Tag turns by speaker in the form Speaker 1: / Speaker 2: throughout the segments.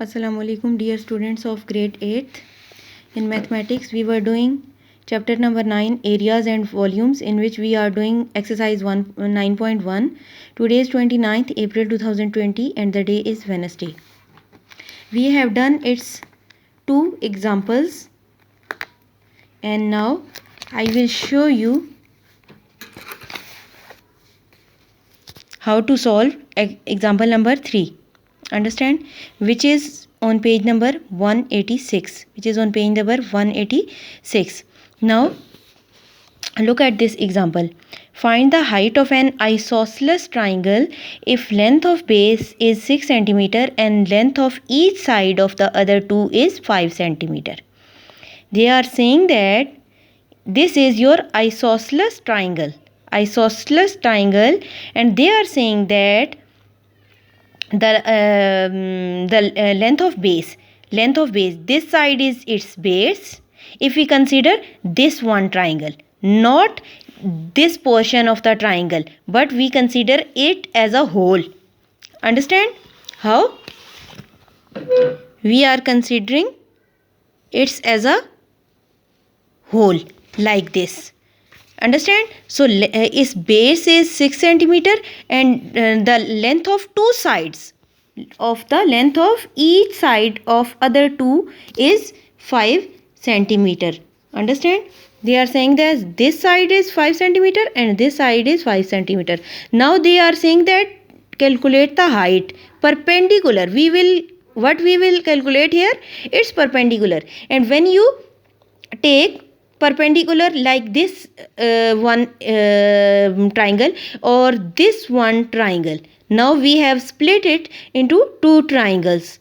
Speaker 1: Assalamualaikum dear students of grade 8th. In mathematics we were doing chapter number 9 areas and volumes, in which we are doing exercise 9.1. Today is 29th April 2020 and the day is Wednesday. We have done its two examples and now I will show you how to solve example number 3. Understand, which is on page number 186. Now look at this example. Find the height of an isosceles triangle if length of base is 6 cm and length of each side of the other two is 5 cm. They are saying that this is your isosceles triangle, and they are saying that the length of base, this side is its base. If we consider this one triangle, not this portion of the triangle, but we consider it as a whole. Understand how we are considering it as a whole, like this. Understand? So its base is 6 cm and the length of two sides of the length of each side of other two is 5 cm. Understand? They are saying that this side is 5 cm and this side is 5 cm. Now they are saying that calculate the height perpendicular. What we will calculate here? It's perpendicular. And when you take perpendicular like this one triangle or this one triangle, now we have split it into two triangles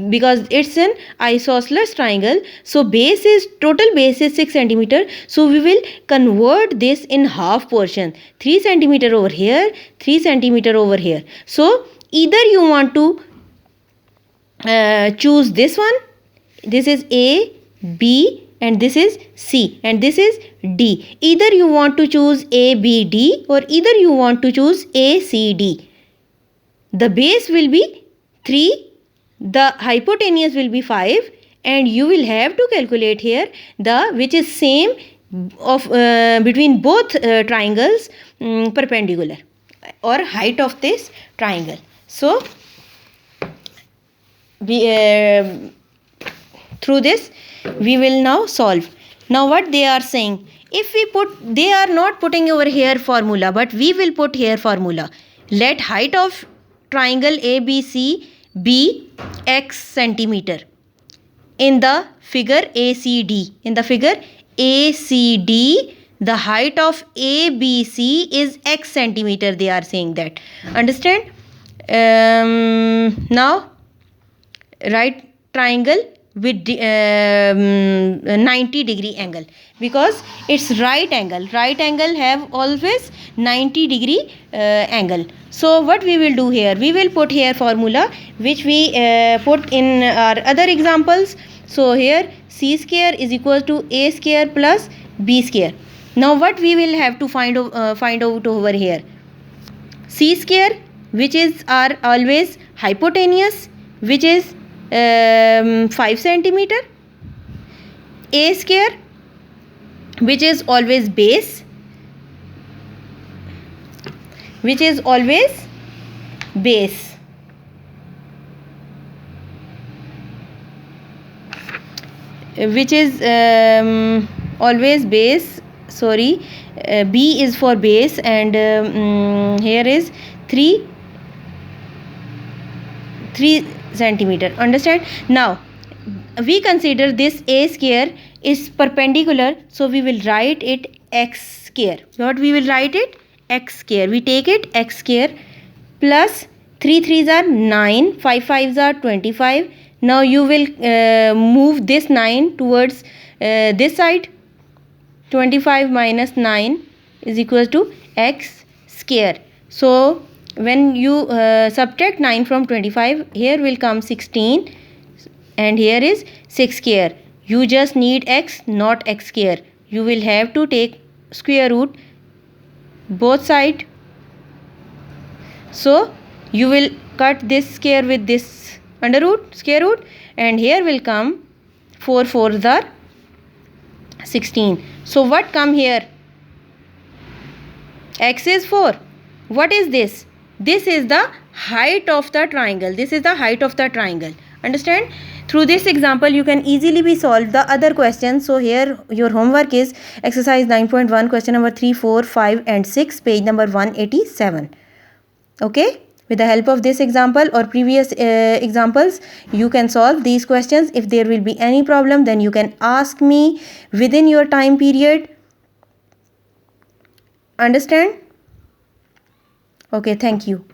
Speaker 1: because it's an isosceles triangle. So total base is 6 cm. So we will convert this in half portion, 3 cm over here, 3 cm over here. So either you want to choose this one, this is A, B, and this is C, and this is D. Either you want to choose A, B, D, or either you want to choose A, C, D. The base will be 3, the hypotenuse will be 5, and you will have to calculate here the which is same of between both triangles, perpendicular or height of this triangle. So we through this we will now solve. Now what they are saying, if we they are not putting over here formula, but we will put here formula. Let height of triangle ABC be x centimeter. In the figure ACD, the height of ABC is x centimeter. They are saying that. Understand? Now write triangle with 90-degree angle, because it's right angle have always 90-degree angle. So what we will do here, we will put here formula which we put in our other examples. So here c square is equal to a square plus b square. Now what we will have to find out over here, c square, which is our always hypotenuse, which is 5 centimeter, a square, which is always base, which is always base, sorry, b is for base, and here is 3 centimeter. Understand? Now we consider this a square is perpendicular, so we will write it x square. What we will write it? X square. We take it x square plus 3 3s are 9, 5 5s are 25. Now you will move this 9 towards this side. 25 minus 9 is equal to x square. So when you subtract 9 from 25, here will come 16 and here is 6 square. You just need x, not x square. You will have to take square root both side. So you will cut this square with this under root, square root, and here will come 4 4s are 16. So what come here? X is 4. What is this? This is the height of the triangle. This is the height of the triangle. Understand? Through this example, you can easily be solved the other questions. So here your homework is exercise 9.1, question number 3, 4, 5 and 6, page number 187. Okay? With the help of this example or previous examples, you can solve these questions. If there will be any problem, then you can ask me within your time period. Understand? Okay, thank you.